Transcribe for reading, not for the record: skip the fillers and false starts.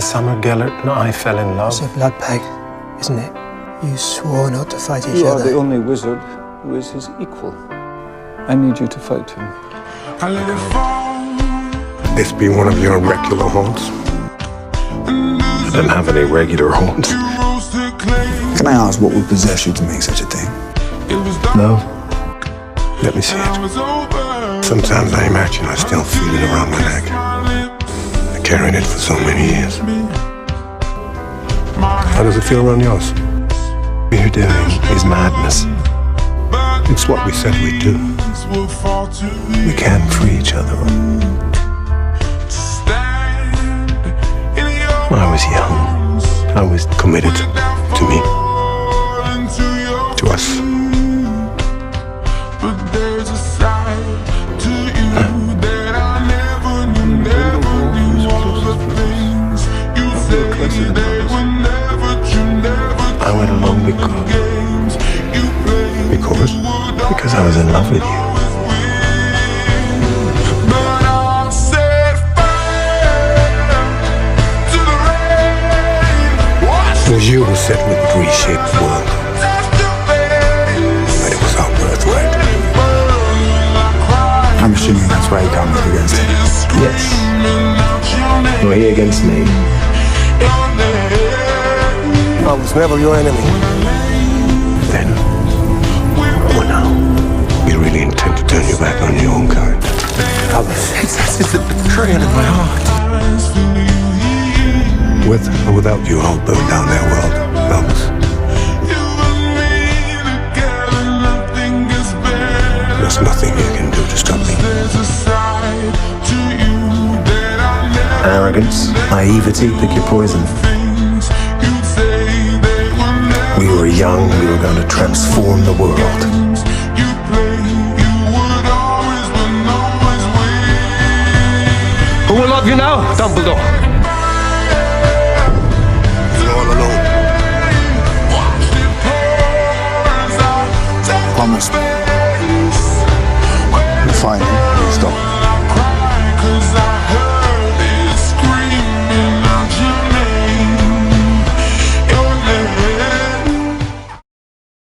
summer Gellert and I fell in love. It's a blood pact, isn't it? You swore not to fight each You are other. the only wizard who is his equal. I need you to fight him. This be one of your regular haunts? I don't have any regular haunts. Can I ask what would possess you to make such a thing? Love? Let me see it. Sometimes I imagine I still feel it around my neck. I carried it for so many years. How does it feel around yours? What you're doing is madness. It's what we said we'd do. We can free each other. I was young. I was committed to me. To us. I went along because I was in love with you. It was you who said we would reshape the world. But it was our birthright. I'm assuming that's why you can't work against him. Yes. Nor he against me. I was never your enemy. Then, well now, you really intend to turn your back on your own kind. Albus. It's the betrayal in my heart. With or without you, I'll burn down their world, Albus. There's nothing you can do to stop me. Arrogance, naivety, pick your poison. We were young, we were going to transform the world. Who will love you now, Dumbledore?